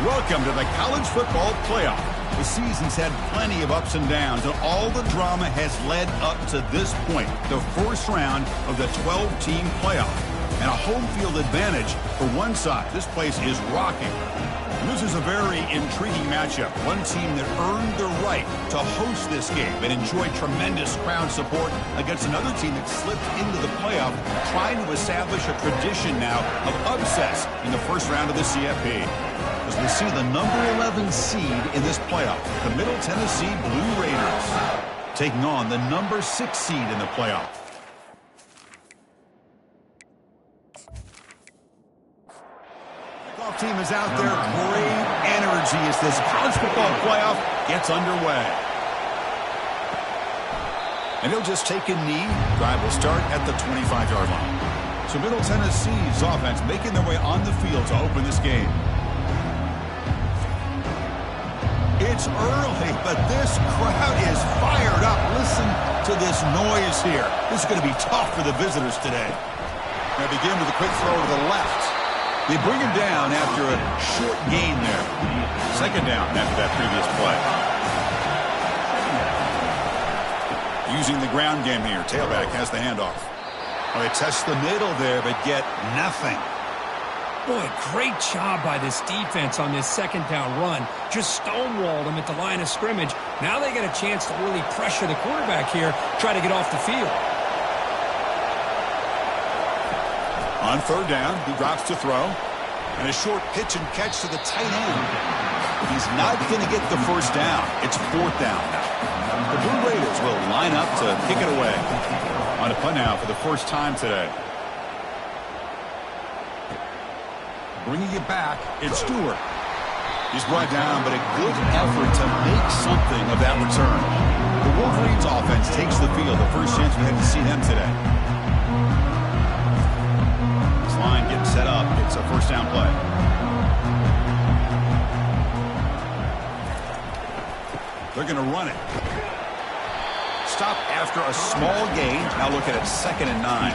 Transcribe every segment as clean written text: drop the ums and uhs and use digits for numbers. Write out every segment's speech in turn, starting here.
Welcome to the college football playoff. The season's had plenty of ups and downs, and all the drama has led up to this point, the first round of the 12-team playoff. And a home field advantage for one side. This place is rocking. And this is a very intriguing matchup. One team that earned the right to host this game and enjoyed tremendous crowd support against another team that slipped into the playoff, trying to establish a tradition now of upsets in the first round of the CFP. As we see the number 11 seed in this playoff, the Middle Tennessee Blue Raiders, taking on the number 6 seed in the playoff. Team is out there. Great energy as this college football playoff gets underway. And he'll just take a knee. Drive will start at the 25-yard line. So Middle Tennessee's offense making their way on the field to open this game. It's early, but this crowd is fired up. Listen to this noise here. This is going to be tough for the visitors today. They begin with a quick throw to the left. They bring him down after a short gain there. Second down after that previous play. Using the ground game here. Tailback has the handoff. Well, they test the middle there, but get nothing. Boy, great job by this defense on this second down run. Just stonewalled him at the line of scrimmage. Now they get a chance to really pressure the quarterback here, try to get off the field. On third down, he drops to throw. And a short pitch and catch to the tight end. He's not going to get the first down. It's fourth down now. The Blue Raiders will line up to kick it away. On a punt now for the first time today. Bringing it back, it's Stewart. He's brought down, but a good effort to make something of that return. The Wolverines offense takes the field. The first chance we had to see them today. Line getting set up. It's a first down play. They're going to run it. Stop after a small gain. Now looking at 2nd and 9.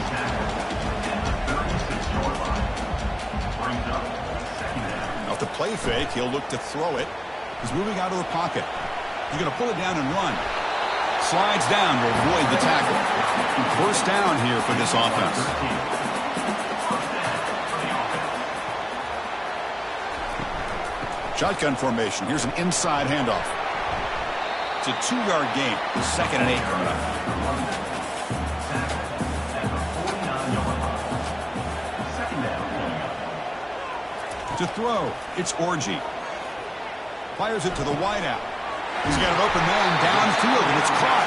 Off the play fake, he'll look to throw it. He's moving out of the pocket. He's going to pull it down and run. Slides down to avoid the tackle. First down here for this offense. Shotgun formation. Here's an inside handoff. It's a 2-yard gain. 2nd and 8 coming up. To throw, it's Orgy. Fires it to the wideout. He's got an open man downfield, and it's caught.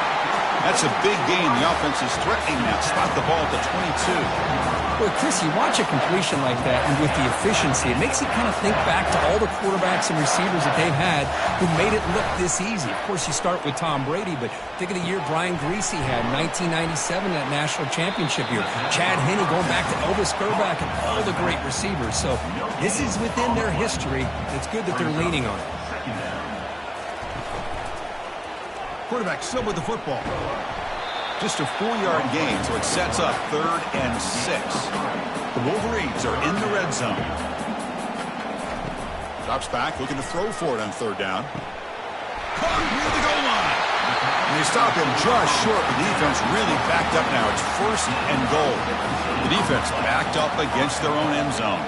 That's a big gain. The offense is threatening now. Spot the ball at the 22. Well, Chris, you watch a completion like that, and with the efficiency, it makes you kind of think back to all the quarterbacks and receivers that they've had who made it look this easy. Of course, you start with Tom Brady, but think of the year Brian Greasy had, 1997, that national championship year. Chad Henne going back to Elvis Grbac and all the great receivers. So this is within their history. It's good that they're leaning on it. Quarterback still with the football. Just a 4-yard gain, so it sets up 3rd and 6. The Wolverines are in the red zone. Drops back, looking to throw for it on 3rd down. Caught near the goal line. And they stop him just short. The defense really backed up now. It's 1st and goal. The defense backed up against their own end zone.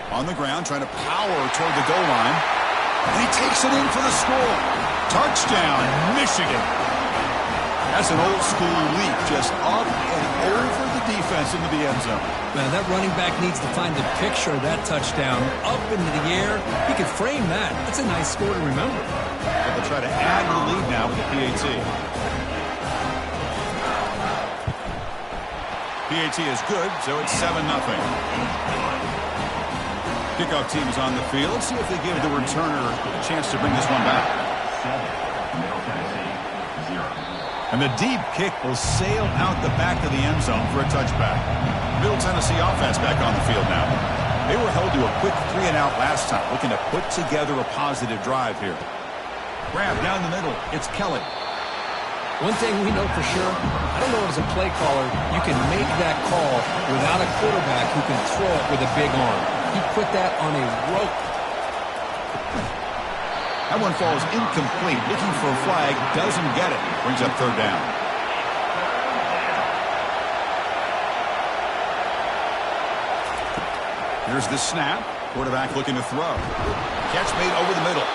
On the ground, trying to power toward the goal line. And he takes it in for the score. Touchdown, Michigan. That's an old-school leap, just up and over the defense into the end zone. Now, that running back needs to find the picture of that touchdown. Up into the air. He could frame that. That's a nice score to remember. But they'll try to add to the lead now with the PAT. PAT is good, so it's 7-0. Kickoff team is on the field. Let's see if they give the returner a chance to bring this one back. And the deep kick will sail out the back of the end zone for a touchback. Middle Tennessee offense back on the field now. They were held to a quick 3-and-out last time, looking to put together a positive drive here. Grab down the middle. It's Kelly. One thing we know for sure, I don't know as a play caller, you can make that call without a quarterback who can throw it with a big arm. He put that on a rope. That one falls incomplete. Looking for a flag, doesn't get it. Brings up third down. Here's the snap. Quarterback looking to throw. Catch made over the middle.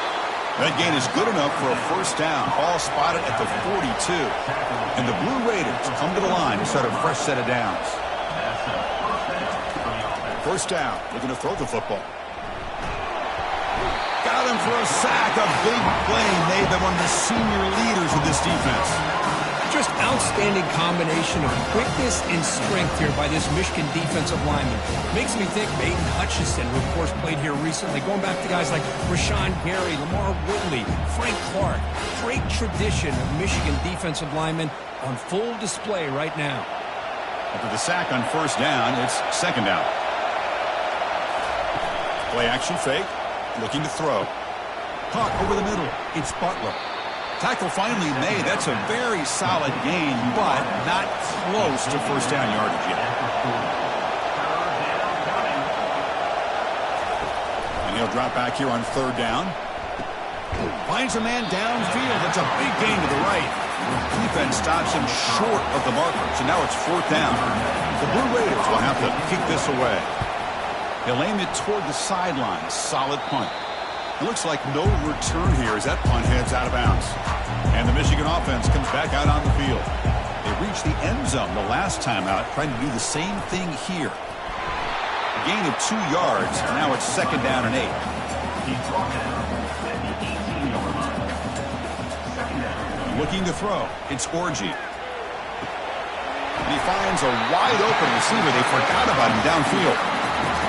That gain is good enough for a first down. Ball spotted at the 42. And the Blue Raiders come to the line to start a fresh set of downs. First down. Looking to throw the football. Got him for a sack. A big play made by one of the senior leaders of this defense. Just outstanding combination of quickness and strength here by this Michigan defensive lineman. Makes me think Baden Hutchinson, who of course played here recently, going back to guys like Rashawn Gary, Lamar Woodley, Frank Clark. Great tradition of Michigan defensive linemen on full display right now. After the sack on first down, it's second down. Play action fake, looking to throw. Caught over the middle, it's Butler. Tackle finally made. That's a very solid gain, but not close to first down yardage yet. And he'll drop back here on third down. Finds a man downfield. That's a big gain to the right. Defense stops him short of the marker, so now it's fourth down. The Blue Raiders will have to kick this away. He'll aim it toward the sideline. Solid punt. It looks like no return here as that punt heads out of bounds. And the Michigan offense comes back out on the field. They reached the end zone the last time out, trying to do the same thing here. A gain of 2 yards. Now it's second down and 8. Looking to throw. It's Orji. And he finds a wide open receiver. They forgot about him downfield.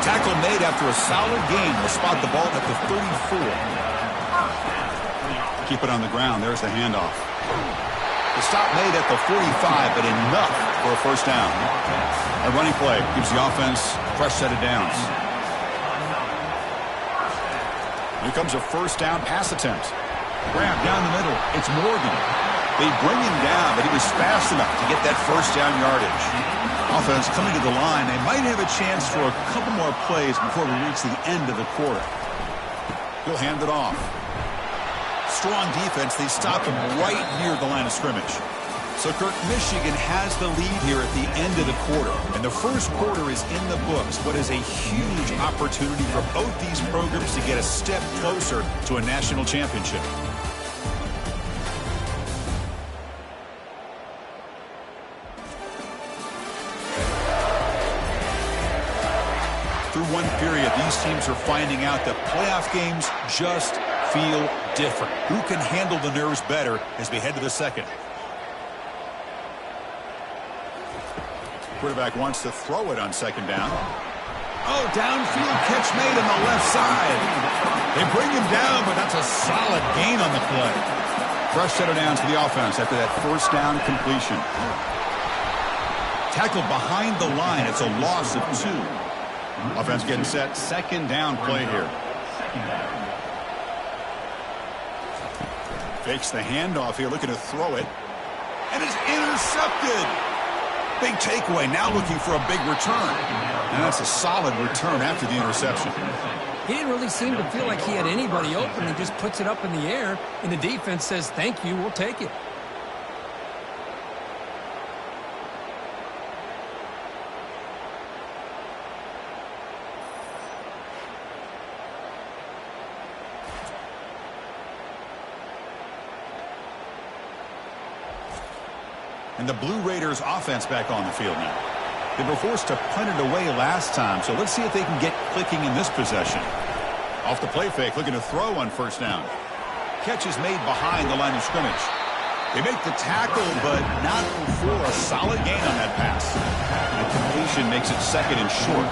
Tackle made after a solid gain. Will spot the ball at the 34. Keep it on the ground. There's the handoff. The stop made at the 45, but enough for a first down. A running play gives the offense a fresh set of downs. Here comes a first down pass attempt. Grab down the middle. It's Morgan. They bring him down, but he was fast enough to get that first down yardage. Offense coming to the line. They might have a chance for a couple more plays before we reach the end of the quarter. He'll hand it off. Strong defense. They stop him right near the line of scrimmage. So, Kirk, Michigan has the lead here at the end of the quarter. And the first quarter is in the books. What is a huge opportunity for both these programs to get a step closer to a national championship. Through one period, these teams are finding out that playoff games just feel different. Who can handle the nerves better as we head to the second? Quarterback wants to throw it on second down. Oh, downfield catch made on the left side. They bring him down, but that's a solid gain on the play. Fresh set of downs for the offense after that first down completion. Tackled behind the line. It's a loss of 2. Offense getting set. Second down play here. Fakes the handoff here, looking to throw it. And it's intercepted. Big takeaway. Now looking for a big return. And that's a solid return after the interception. He didn't really seem to feel like he had anybody open. He just puts it up in the air, and the defense says, thank you, we'll take it. And the Blue Raiders offense back on the field now. They were forced to punt it away last time, so let's see if they can get clicking in this possession. Off the play fake, looking to throw on first down. Catch is made behind the line of scrimmage. They make the tackle, but not before a solid gain on that pass. The completion makes it second and short.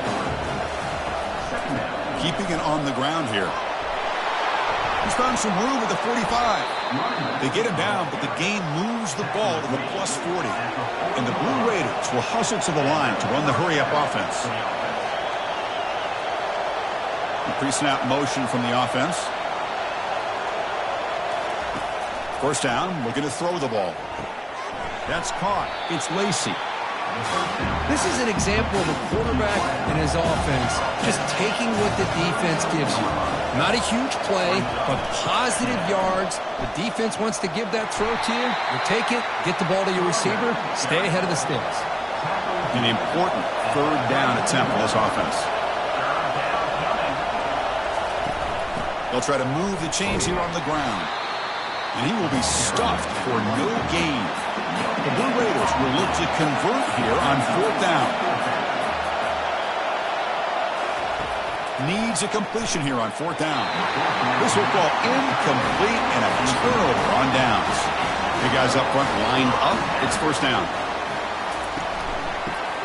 Keeping it on the ground here. He's found some room at the 45. They get him down, but the gain moves the ball to the plus 40. And the Blue Raiders will hustle to the line to run the hurry-up offense. The pre-snap motion from the offense. First down, looking to throw the ball. That's caught. It's Lacey. This is an example of a quarterback and his offense just taking what the defense gives you. Not a huge play, but positive yards. The defense wants to give that throw to you. You take it, get the ball to your receiver, stay ahead of the sticks. An important third down attempt for this offense. They'll try to move the chains here on the ground. And he will be stuffed for no gain. The Blue Raiders will look to convert here on fourth down. Needs a completion here on fourth down. This will fall incomplete and a turnover on downs. The guys up front lined up. It's first down.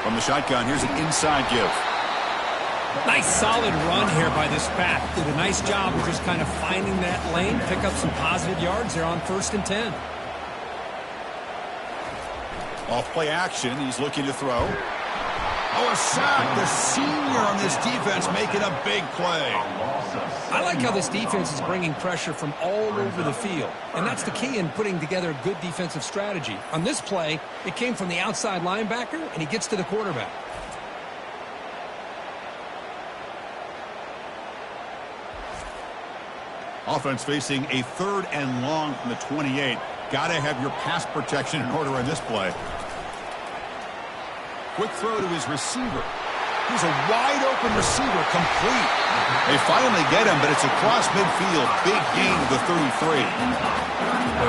From the shotgun, here's an inside give. Nice solid run here by this back. Did a nice job of just kind of finding that lane, pick up some positive yards there on 1st and 10. Off play action, he's looking to throw. Oh, a sack. The senior on this defense making a big play. I like how this defense is bringing pressure from all over the field, and that's the key in putting together a good defensive strategy. On this play, it came from the outside linebacker, and he gets to the quarterback. Offense facing a 3rd and long from the 28. Got to have your pass protection in order on this play. Quick throw to his receiver. He's a wide-open receiver, complete. They finally get him, but it's across midfield. Big gain to the 33.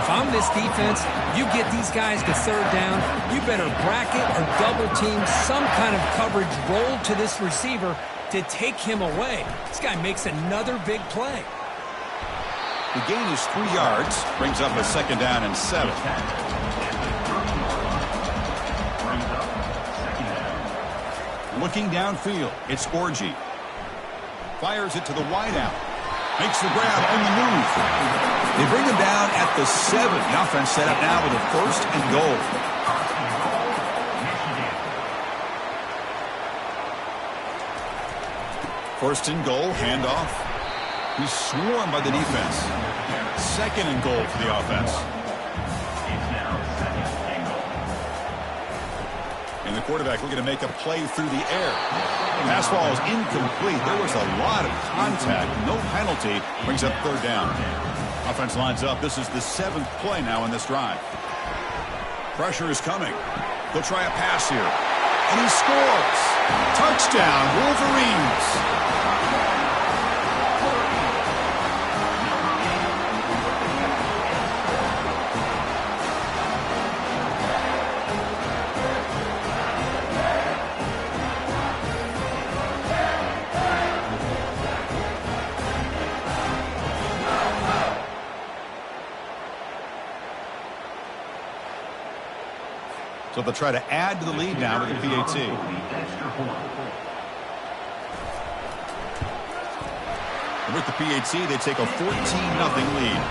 If I'm this defense, you get these guys to 3rd down, you better bracket or double team some kind of coverage roll to this receiver to take him away. This guy makes another big play. The gain is 3 yards. Brings up a 2nd down and 7. Looking downfield, it's Orgy. Fires it to the wideout. Makes the grab on the move. They bring him down at the 7. The offense set up now with a 1st and goal. First and goal, handoff. He's swarmed by the defense. 2nd and goal for the offense. And the quarterback looking to make a play through the air. Pass ball is incomplete. There was a lot of contact. No penalty. Brings up 3rd down. Offense lines up. This is the 7th play now in this drive. Pressure is coming. They'll try a pass here. And he scores. Touchdown, Wolverines. So they'll try to add to the lead now with the PAT. And with the PAT, they take a 14-0 lead.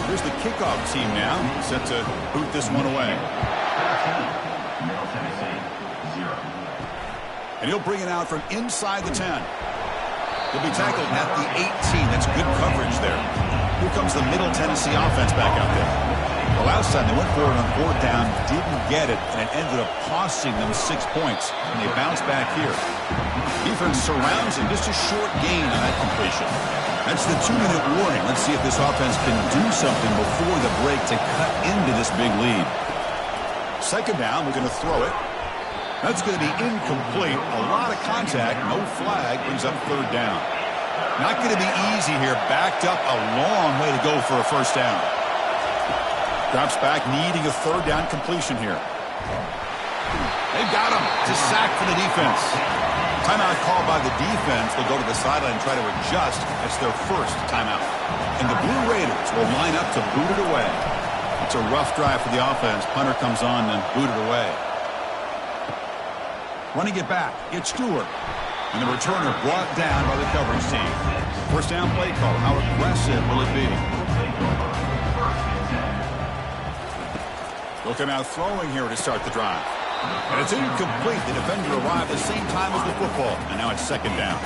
Here's the kickoff team now, set to boot this one away. And he'll bring it out from inside the 10. He'll be tackled at the 18. That's good coverage there. Here comes the Middle Tennessee offense back out there. Well, last time they went for it on 4th down, didn't get it, and it ended up costing them 6 points. And they bounce back here. Defense surrounds him, just a short gain on that completion. That's the 2-minute warning. Let's see if this offense can do something before the break to cut into this big lead. 2nd down, we're going to throw it. That's going to be incomplete. A lot of contact, no flag, brings up 3rd down. Not going to be easy here. Backed up a long way to go for a 1st down. Drops back, needing a 3rd down completion here. They've got him to sack for the defense. Timeout called by the defense. They'll go to the sideline and try to adjust. It's their 1st timeout. And the Blue Raiders will line up to boot it away. It's a rough drive for the offense. Punter comes on and boot it away. Running it back, it's Stewart. And the returner brought down by the coverage team. 1st down play call. How aggressive will it be? They'll come out throwing here to start the drive. And it's incomplete. The defender arrived at the same time as the football. And now it's 2nd down.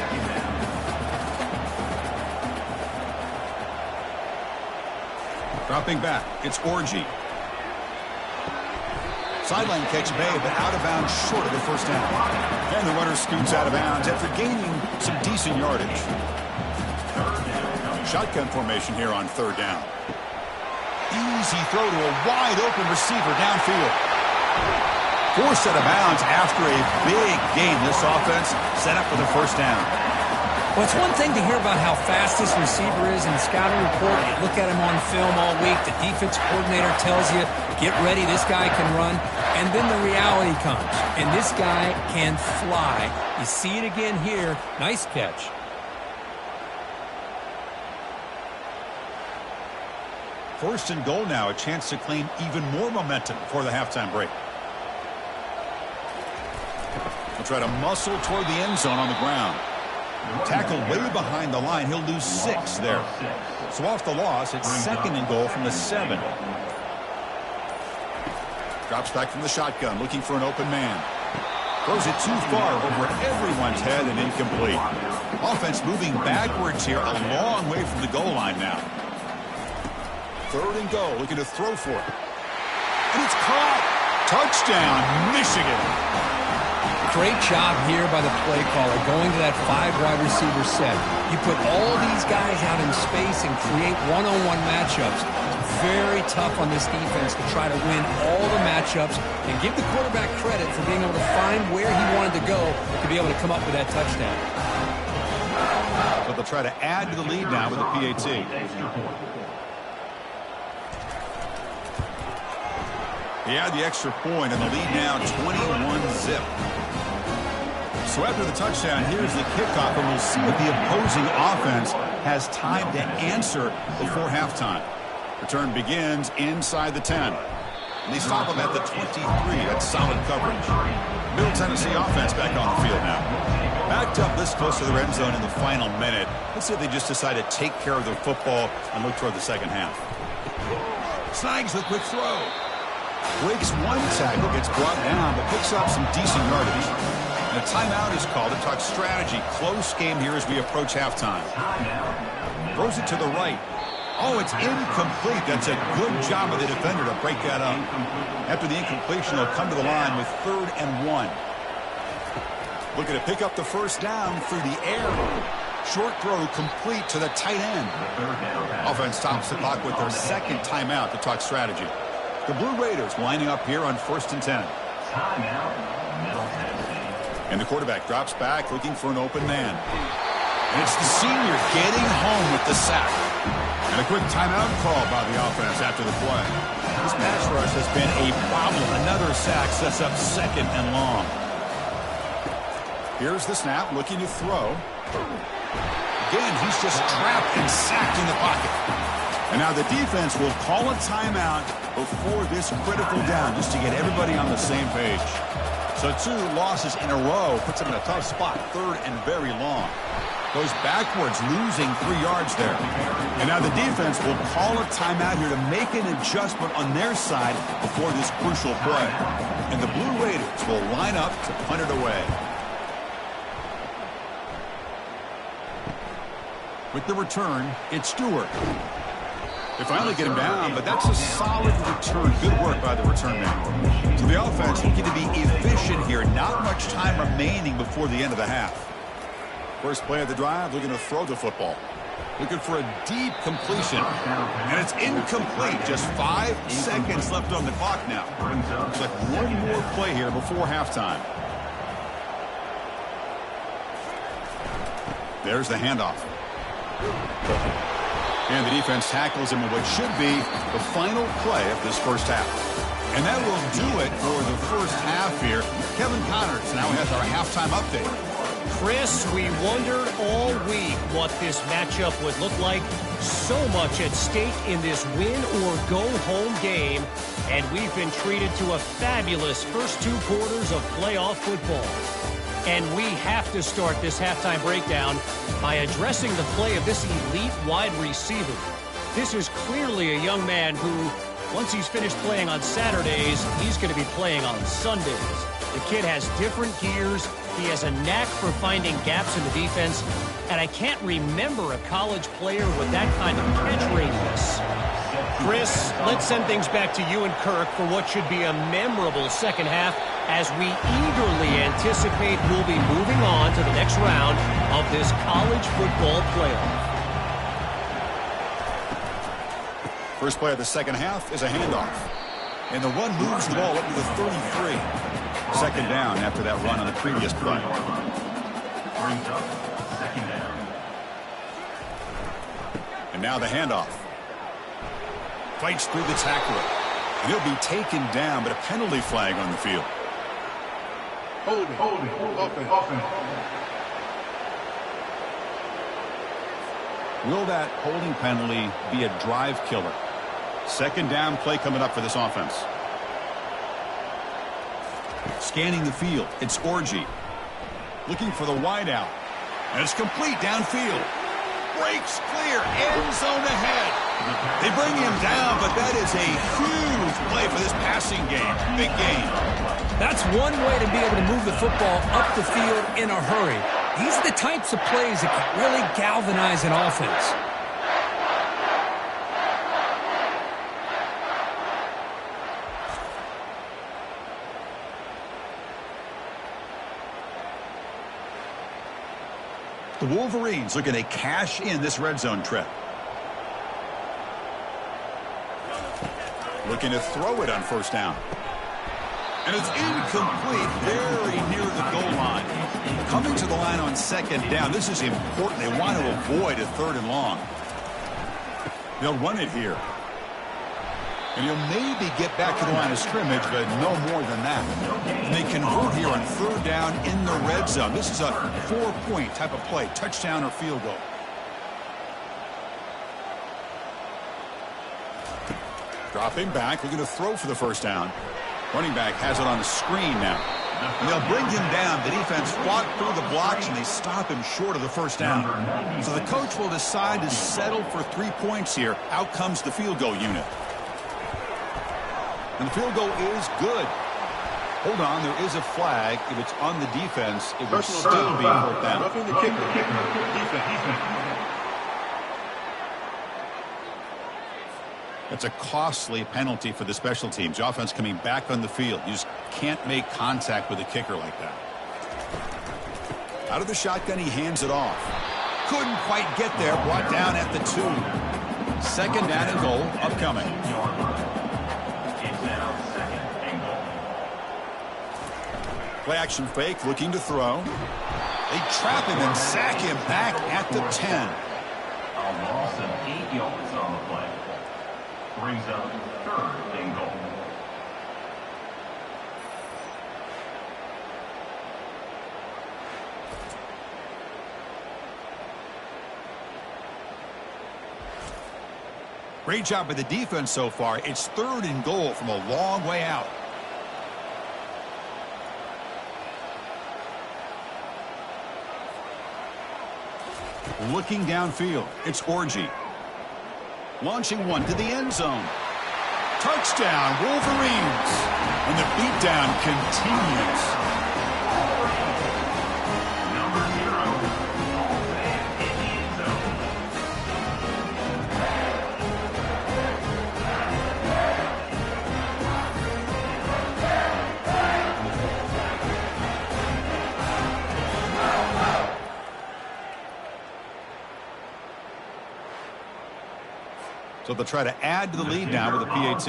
Dropping back, it's Orgy. Sideline catch made, but out of bounds short of the first down. And the runner scoots out of bounds after gaining some decent yardage. Shotgun formation here on third down. Easy throw to a wide-open receiver downfield. Forced out of bounds after a big gain. This offense set up for the first down. Well, it's one thing to hear about how fast this receiver is in the scouting report. You look at him on film all week. The defense coordinator tells you, get ready, this guy can run. And then the reality comes, and this guy can fly. You see it again here. Nice catch. First and goal now, a chance to claim even more momentum before the halftime break. He'll try to muscle toward the end zone on the ground. Tackled way behind the line. He'll lose 6 there. So off the loss, it's second and goal from the 7. Drops back from the shotgun, looking for an open man. Throws it too far over everyone's head and incomplete. Offense moving backwards here, a long way from the goal line now. Third and goal, looking to throw for it. And it's caught. Touchdown, Michigan. Great job here by the play caller going to that 5 wide receiver set. You put all these guys out in space and create one-on-one matchups. Very tough on this defense to try to win all the matchups and give the quarterback credit for being able to find where he wanted to go to be able to come up with that touchdown. So they'll try to add to the lead now with the PAT. He had the extra point, and the lead now 21-zip. So after the touchdown, here's the kickoff, and we'll see if the opposing offense has time to answer before halftime. Return begins inside the 10. And they stop him at the 23. That's solid coverage. Middle Tennessee offense back on the field now. Backed up this close to the red zone in the final minute. Let's see if they just decide to take care of their football and look toward the second half. Snags the quick throw. Breaks one tackle, gets brought down, but picks up some decent yardage. And a timeout is called to talk strategy. Close game here as we approach halftime. Throws it to the right. Oh, it's incomplete. That's a good job of the defender to break that up. After the incompletion, they'll come to the line with 3rd and 1. Looking to pick up the first down through the air. Short throw complete to the tight end. Offense stops the clock with their second timeout to talk strategy. The Blue Raiders lining up here on 1st and 10. And the quarterback drops back looking for an open man. And it's the senior getting home with the sack. And a quick timeout call by the offense after the play. This pass rush has been a problem. Another sack sets up 2nd and long. Here's the snap, looking to throw. Again, he's just trapped and sacked in the pocket. And now the defense will call a timeout before this critical down just to get everybody on the same page. So 2 losses in a row puts him in a tough spot, 3rd and very long. Goes backwards, losing 3 yards there. And now the defense will call a timeout here to make an adjustment on their side before this crucial play. And the Blue Raiders will line up to punt it away. With the return, it's Stewart. They finally get him down, but that's a solid return. Good work by the return man. So the offense looking to be efficient here. Not much time remaining before the end of the half. First play of the drive, looking to throw the football. Looking for a deep completion. And it's incomplete. Just 5 seconds left on the clock now. Looks like one more play here before halftime. There's the handoff. And the defense tackles him in what should be the final play of this first half. And that will do it for the first half here. Kevin Connors now has our halftime update. Chris, we wondered all week what this matchup would look like. So much at stake in this win-or-go-home game. And we've been treated to a fabulous first 2 quarters of playoff football. And we have to start this halftime breakdown by addressing the play of this elite wide receiver. This is clearly a young man who, once he's finished playing on Saturdays, he's going to be playing on Sundays. The kid has different gears. He has a knack for finding gaps in the defense. And I can't remember a college player with that kind of catch radius. Chris, let's send things back to you and Kirk for what should be a memorable second half as we eagerly anticipate we'll be moving on to the next round of this college football playoff. First play of the second half is a handoff. And the run moves the ball up to the 33. Second down after that run on the previous play. And now the handoff. Fights through the tackler. And he'll be taken down, but a penalty flag on the field. Holding, offense. Will that holding penalty be a drive killer? Second down play coming up for this offense. Scanning the field, it's Orgy. Looking for the wideout. And it's complete downfield. Breaks clear, end zone ahead. They bring him down, but that is a huge play for this passing game. Big game. That's one way to be able to move the football up the field in a hurry. These are the types of plays that can really galvanize an offense. The Wolverines looking to cash in this red zone trip. Looking to throw it on first down. And it's incomplete, very near the goal line. Coming to the line on second down. This is important. They want to avoid a third and long. They'll run it here. And he'll maybe get back to the line of scrimmage, but no more than that. And they convert here on third down in the red zone. This is a 4-point type of play, touchdown or field goal. Dropping back, looking to throw for the first down. Running back has it on the screen now. And they'll bring him down. The defense fought through the blocks, and they stop him short of the first down. So the coach will decide to settle for 3 points here. Out comes the field goal unit. And the field goal is good. Hold on, there is a flag. If it's on the defense, it will still be fourth down. Roughing the kicker. Defense. That's a costly penalty for the special teams. The offense coming back on the field. You just can't make contact with a kicker like that. Out of the shotgun, he hands it off. Couldn't quite get there. Brought down at the 2. Second down and goal upcoming. Play action fake, looking to throw. They trap him and sack him back at the 10. A loss of 8 yards on the play. Brings up third and goal. Great job by the defense so far. It's third and goal from a long way out. Looking downfield, it's Orgy. Launching one to the end zone. Touchdown, Wolverines. And the beatdown continues. Number 0, in the end zone. So they'll try to add to the lead now with a PAT.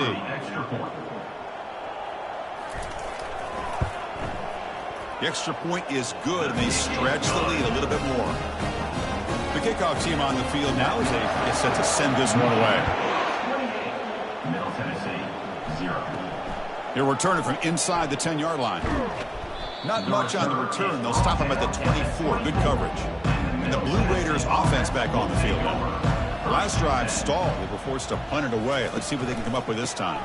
The extra point is good, and they stretch the lead a little bit more. The kickoff team on the field now as they get set to send this one away. Middle Tennessee, 0. He'll return it from inside the 10-yard line. Not much on the return. They'll stop him at the 24. Good coverage. And the Blue Raiders offense back on the field now. Last drive stalled. They were forced to punt it away. Let's see what they can come up with this time.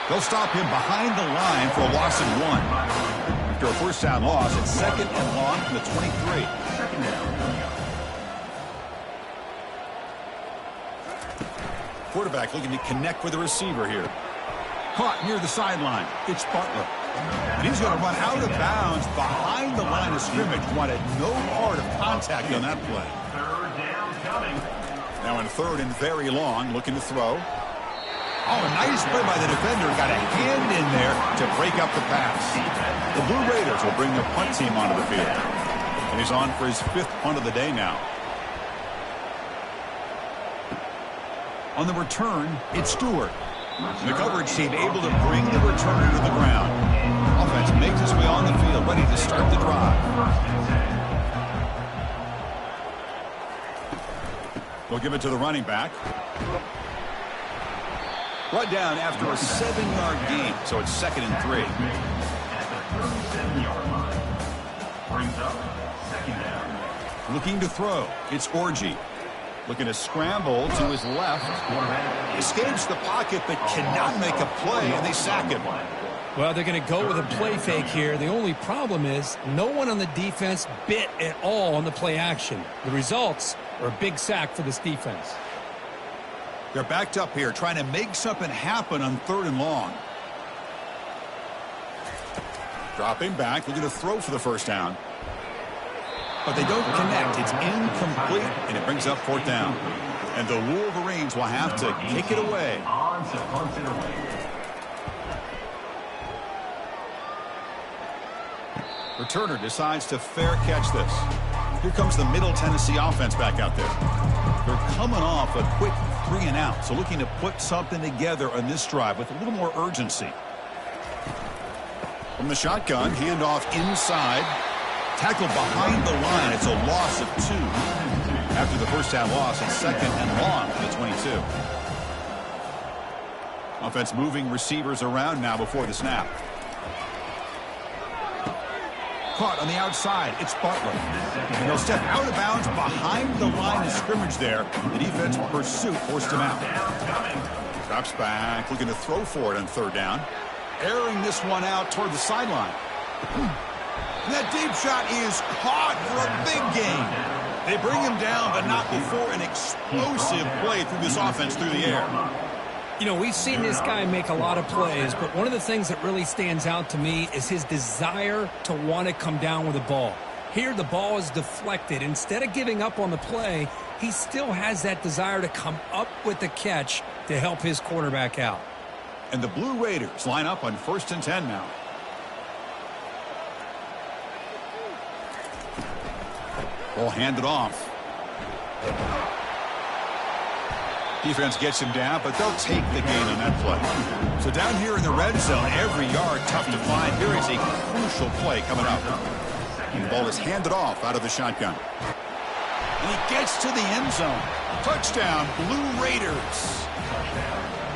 They'll stop him behind the line for a loss of 1. After a first down loss, it's second and long from the 23. Quarterback looking to connect with the receiver here. Caught near the sideline. It's Butler. And he's going to run out of bounds behind the line of scrimmage. Wanted no part of contact on that play. Third down coming. Now in third and very long, looking to throw. Oh, a nice play by the defender. Got a hand in there to break up the pass. The Blue Raiders will bring their punt team onto the field. And he's on for his 5th punt of the day now. On the return, it's Stewart. The coverage team able to bring the returner to the ground. Offense makes its way on the field, ready to start the drive. They'll give it to the running back. Brought down after a 7-yard gain, so it's 2nd and 3. At the 37-yard line. Brings up 2nd down. Looking to throw, it's Orji. Looking to scramble to his left. Escapes the pocket, but cannot make a play, and they sack him. Well, they're going to go with a play fake here. The only problem is no one on the defense bit at all on the play action. The results are a big sack for this defense. They're backed up here, trying to make something happen on 3rd and long. Dropping back, looking to throw for the first down. But they don't connect. It's incomplete, and it brings up 4th down. And the Wolverines will have to kick it away. On to punt it away. Returner decides to fair catch this. Here comes the Middle Tennessee offense back out there. They're coming off a quick 3 and out, so looking to put something together on this drive with a little more urgency. From the shotgun, handoff inside. Tackled behind the line. It's a loss of 2. After the first down loss, it's 2nd and long for the 22. Offense moving receivers around now before the snap. Caught on the outside. It's Butler. And they'll step out of bounds behind the line of scrimmage there. The defense pursuit forced him out. Drops back, looking to throw for it on 3rd down. Airing this one out toward the sideline. And that deep shot is caught for a big gain. They bring him down, but not before an explosive play through this offense through the air. You know, we've seen this guy make a lot of plays, but one of the things that really stands out to me is his desire to want to come down with the ball. Here, the ball is deflected. Instead of giving up on the play, he still has that desire to come up with the catch to help his quarterback out. And the Blue Raiders line up on 1st and 10 now. Ball handed off. Defense gets him down, but they'll take the gain on that play. So down here in the red zone, every yard tough to find. Here is a crucial play coming up. And the ball is handed off out of the shotgun. And he gets to the end zone. Touchdown, Blue Raiders.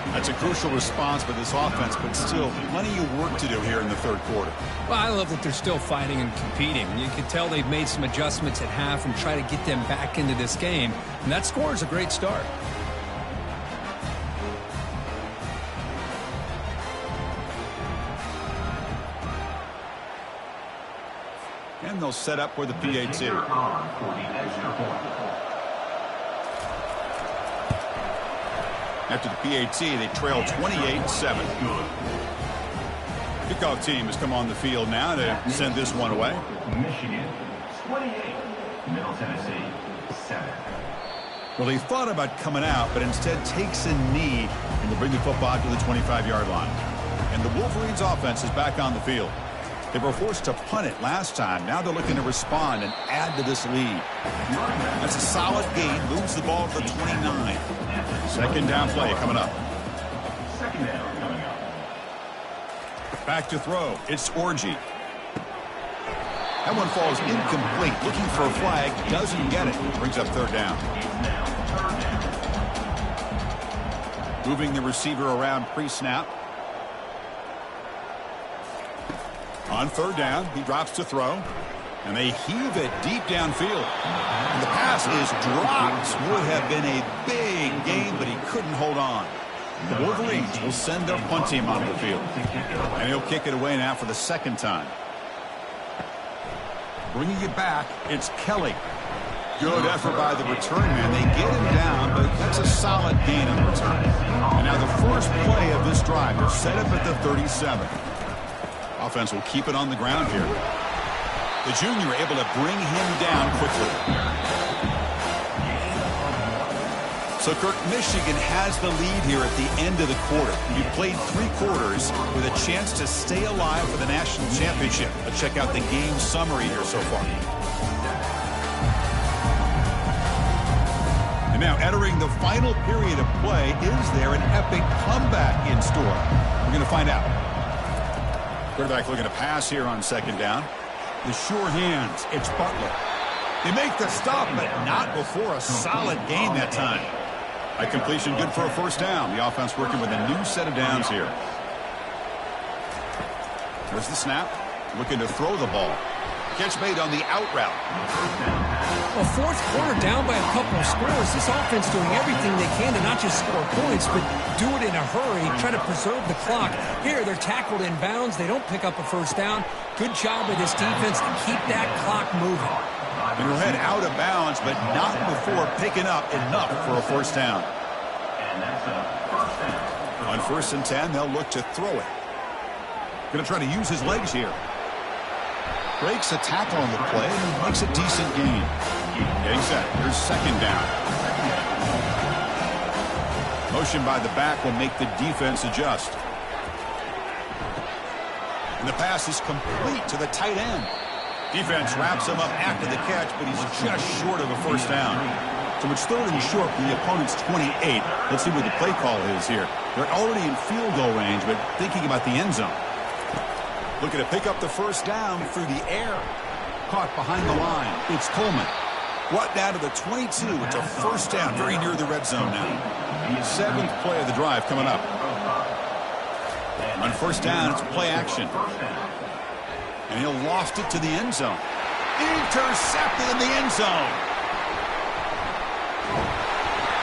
That's a crucial response for this offense, but still plenty of work to do here in the 3rd quarter. Well, I love that they're still fighting and competing. You can tell they've made some adjustments at half and try to get them back into this game. And that score is a great start. And they'll set up for the PAT. After the PAT, they trail 28-7. Kickoff team has come on the field now to send this one away. Michigan 28, Middle Tennessee 7. Well, he thought about coming out, but instead takes a knee and will bring the football to the 25-yard line. And the Wolverines offense is back on the field. They were forced to punt it last time. Now they're looking to respond and add to this lead. That's a solid gain. Moves the ball to the 29. 2nd down play coming up. 2nd down coming up. Back to throw. It's Orji. That one falls incomplete. Looking for a flag. Doesn't get it. Brings up 3rd down. Moving the receiver around pre-snap. On 3rd down, he drops to throw. And they heave it deep downfield. And the pass is dropped. Would have been a big gain, but he couldn't hold on. The Wolverines will send their punt team onto the field. And he'll kick it away now for the 2nd time. Bringing it back, it's Kelly. Good effort by the return man. They get him down, but that's a solid gain on the return. And now the first play of this drive. They're set up at the 37. Offense will keep it on the ground here. The junior able to bring him down quickly. So, Kirk, Michigan has the lead here at the end of the quarter. You played 3 quarters with a chance to stay alive for the national championship. Let's check out the game summary here so far. And now, entering the final period of play, is there an epic comeback in store? We're going to find out. Quarterback looking to pass here on 2nd down. The sure hands. It's Butler. They make the stop, but not before a solid gain that time. A completion good for a 1st down. The offense working with a new set of downs here. There's the snap. Looking to throw the ball. Catch made on the out route. Well, 4th quarter down by a couple of scores. This offense doing everything they can to not just score points, but do it in a hurry, try to preserve the clock. Here, they're tackled in bounds. They don't pick up a 1st down. Good job of this defense to keep that clock moving. And he'll head out of bounds, but not before picking up enough for a 1st down. On 1st and 10, they'll look to throw it. Going to try to use his legs here. Breaks a tackle on the play and makes a decent gain. Getting set. Here's 2nd down. Motion by the back will make the defense adjust. And the pass is complete to the tight end. Defense wraps him up after the catch, but he's just short of a 1st down. So it's 3rd and short from the opponent's 28. Let's see what the play call is here. They're already in field goal range, but thinking about the end zone. Looking to pick up the 1st down through the air. Caught behind the line. It's Coleman. Brought down to the 22. It's a 1st down, very near the red zone now. 7th play of the drive coming up. On 1st down, it's play action. And he'll loft it to the end zone. Intercepted in the end zone.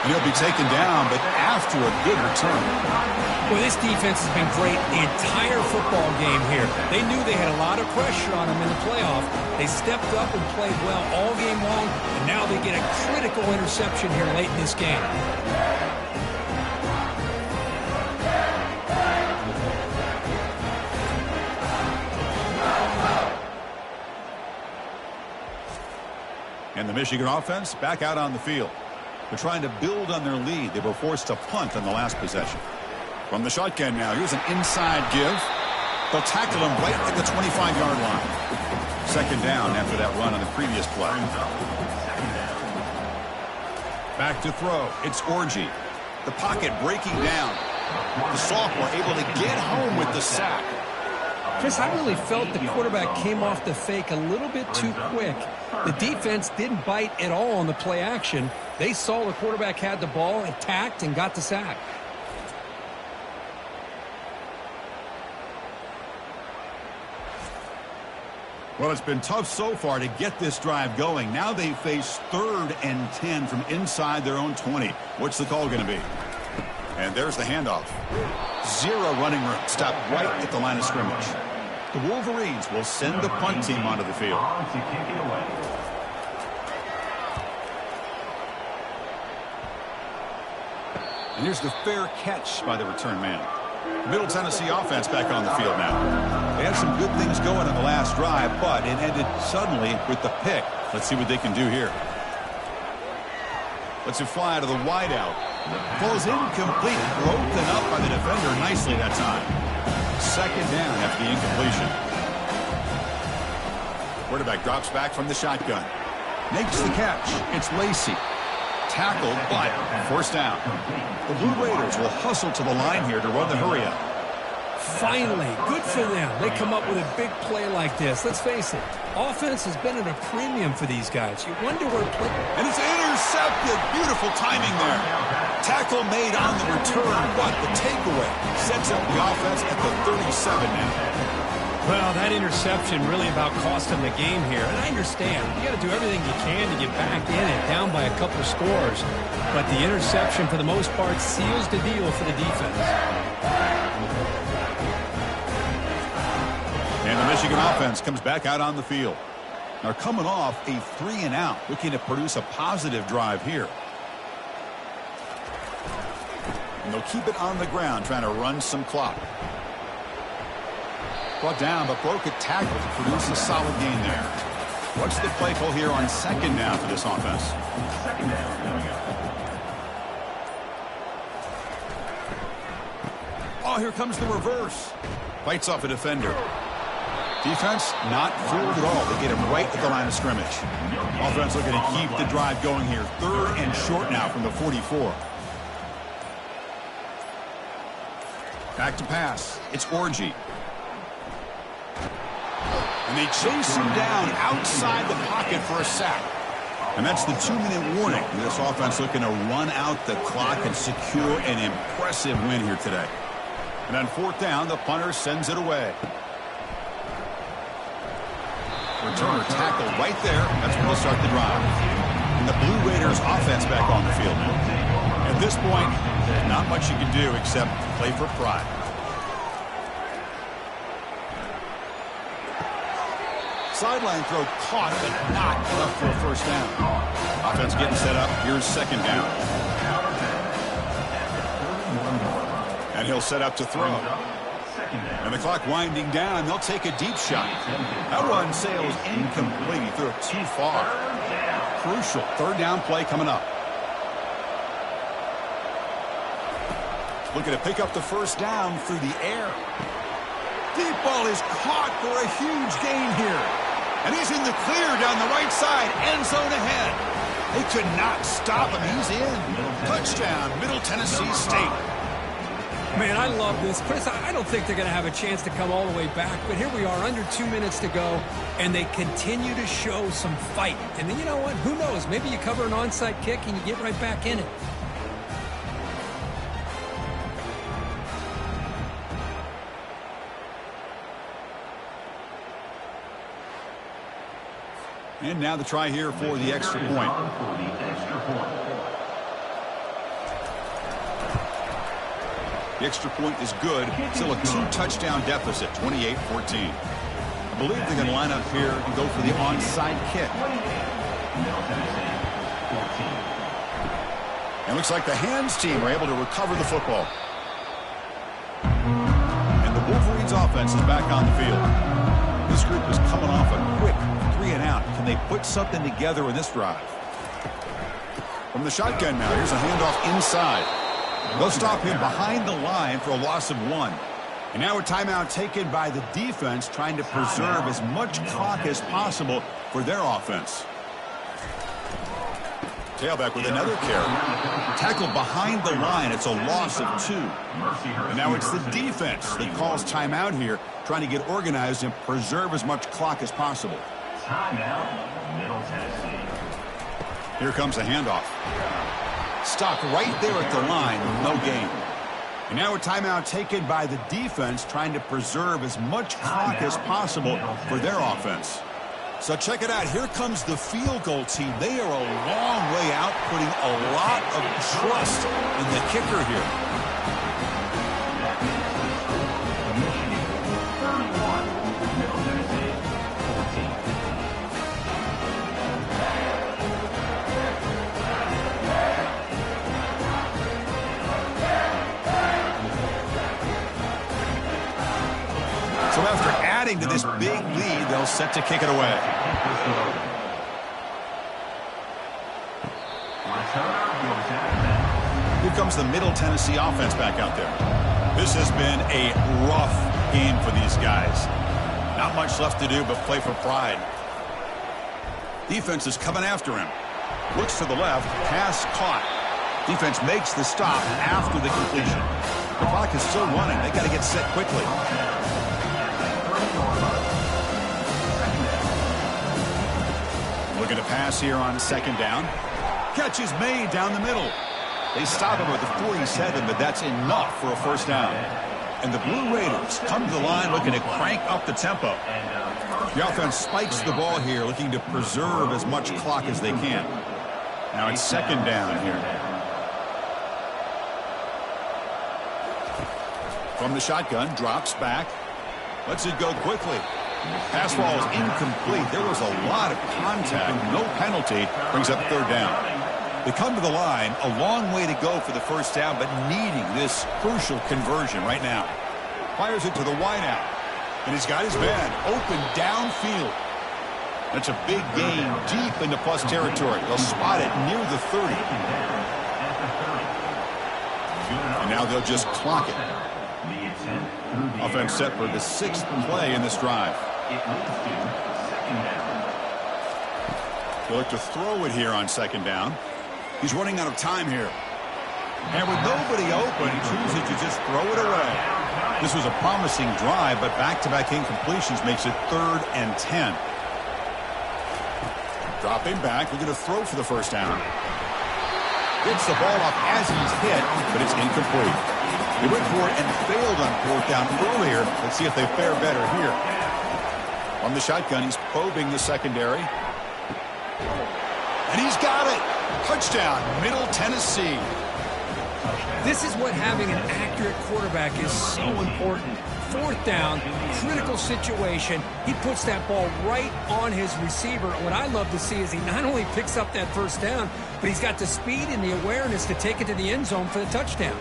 And he'll be taken down, but after a good return. Well, this defense has been great the entire football game here. They knew they had a lot of pressure on them in the playoff. They stepped up and played well all game long, and now they get a critical interception here late in this game. And the Michigan offense back out on the field. They're trying to build on their lead. They were forced to punt on the last possession. From the shotgun now, here's an inside give. They'll tackle him right at the 25-yard line. 2nd down after that run on the previous play. Back to throw. It's Orji. The pocket breaking down. The sophomore able to get home with the sack. Chris, I really felt the quarterback came off the fake a little bit too quick. The defense didn't bite at all on the play action. They saw the quarterback had the ball, attacked, and got the sack. Well, it's been tough so far to get this drive going. Now they face 3rd and 10 from inside their own 20. What's the call going to be? And there's the handoff. 0 running room. Stop right at the line of scrimmage. The Wolverines will send the punt team onto the field. And here's the fair catch by the return man. Middle Tennessee offense back on the field now. They had some good things going on the last drive, but it ended suddenly with the pick. Let's see what they can do here. Let's it fly to the wideout. Falls incomplete. Broken up by the defender nicely that time. 2nd down after the incompletion. Quarterback drops back from the shotgun. Makes the catch. It's Lacey. Tackled, but 1st down. The Blue Raiders will hustle to the line here to run the hurry up. Finally, good for them. They come up with a big play like this. Let's face it, offense has been at a premium for these guys. You wonder where play... And it's intercepted. Beautiful timing there. Tackle made on the return, but the takeaway sets up the offense at the 37 now. Well, that interception really about cost them the game here. And I understand. You got to do everything you can to get back in and down by a couple scores. But the interception, for the most part, seals the deal for the defense. And the Michigan offense comes back out on the field. They're coming off a 3-and-out, looking to produce a positive drive here. And they'll keep it on the ground, trying to run some clock. Brought down, but broke a tackle to produce a solid gain there. What's the play call here on second down for this offense? Second down coming up. Oh, here comes the reverse. Bites off a defender. Defense not fooled at all. They get him right at the line of scrimmage. Offense looking to keep the drive going here. 3rd and short now from the 44. Back to pass. It's Orgy. And they chase him down outside the pocket for a sack. And that's the 2-minute warning. This offense looking to run out the clock and secure an impressive win here today. And on 4th down, the punter sends it away. Returner tackle right there. That's when they'll start the drive. And the Blue Raiders offense back on the field now. At this point, not much you can do except play for pride. Sideline throw caught, but not enough for a first down. Offense getting set up. Here's second down. And he'll set up to throw. And the clock winding down. They'll take a deep shot. That run sails incomplete. He threw it too far. Crucial 3rd down play coming up. Looking to pick up the first down through the air. Deep ball is caught for a huge gain here. And he's in the clear down the right side. End zone ahead. They could not stop him. He's in. Touchdown, Middle Tennessee State. Man, I love this. Chris, I don't think they're going to have a chance to come all the way back, but here we are, under 2 minutes to go, and they continue to show some fight. And then, you know what? Who knows? Maybe you cover an onside kick and you get right back in it. And now the try here for the extra point. The extra point is good. Still a 2-touchdown deficit, 28-14. I believe they're going to line up here and go for the onside kick. And it looks like the hands team are able to recover the football. And the Wolverines offense is back on the field. This group is coming off a quick 3-and-out. Can they put something together in this drive? From the shotgun now, here's a handoff inside. They'll stop him behind the line for a loss of 1. And now a timeout taken by the defense, trying to preserve as much clock as possible for their offense. Tailback with another carry. Tackled behind the line. It's a loss of 2. And now it's the defense that calls timeout here, trying to get organized and preserve as much clock as possible. Timeout, Middle Tennessee. Here comes the handoff. Stopped right there at the line with no gain. And now a timeout taken by the defense, trying to preserve as much clock as possible for their offense. So check it out. Here comes the field goal team. They are a long way out, putting a lot of trust in the kicker here. So after adding to this big lead, they'll set to kick it away. Here comes the Middle Tennessee offense back out there. This has been a rough game for these guys. Not much left to do but play for pride. Defense is coming after him. Looks to the left, pass caught. Defense makes the stop after the completion. The clock is still running. They got to get set quickly. Looking to pass here on second down. Catch is made down the middle. They stop him at the 47, but that's enough for a first down. And the Blue Raiders come to the line looking to crank up the tempo. The offense spikes the ball here, looking to preserve as much clock as they can. Now it's second down here. From the shotgun, drops back. Lets it go quickly. Pass ball is incomplete. There was a lot of contact. No penalty. Brings up third down. They come to the line, a long way to go for the first down, but needing this crucial conversion right now. Fires it to the wideout. And he's got his man open downfield. That's a big gain deep into plus territory. They'll spot it near the 30. And now they'll just clock it. Offense set for the 6th play in this drive. They'll look to throw it here on 2nd down. He's running out of time here. And with nobody open, he chooses to just throw it away. This was a promising drive, but back-to-back incompletions makes it 3rd and 10. Dropping back, we're going to throw for the 1st down. Gets the ball off as he's hit, but it's incomplete. He went for it and failed on 4th down earlier. Let's see if they fare better here. On the shotgun, he's probing the secondary. And he's got it. Touchdown, Middle Tennessee. This is what having an accurate quarterback is so important. 4th down, critical situation. He puts that ball right on his receiver. What I love to see is he not only picks up that 1st down, but he's got the speed and the awareness to take it to the end zone for the touchdown.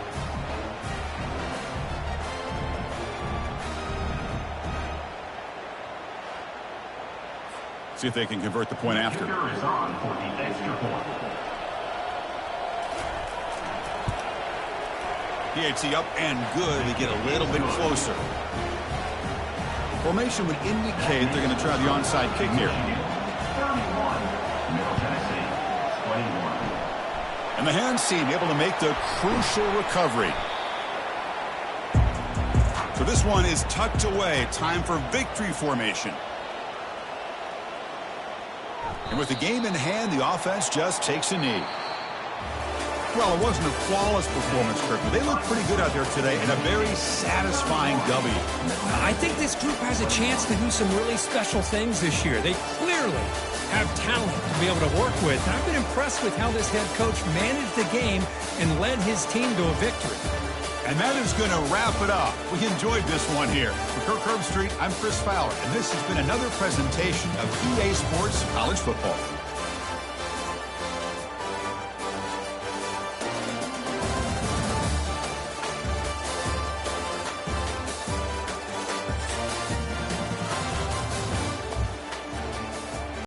See if they can convert the point after. PAT up and good. They get a little bit closer. Formation would indicate they're going to try the onside kick here. And the hands team able to make the crucial recovery. So this one is tucked away. Time for victory formation. And with the game in hand, the offense just takes a knee. Well, it wasn't a flawless performance, Kirk, but they look pretty good out there today in a very satisfying W. I think this group has a chance to do some really special things this year. They clearly have talent to be able to work with. And I've been impressed with how this head coach managed the game and led his team to a victory. And that is going to wrap it up. We enjoyed this one here. For Kirk Herbstreit, I'm Chris Fowler, and this has been another presentation of EA Sports College Football.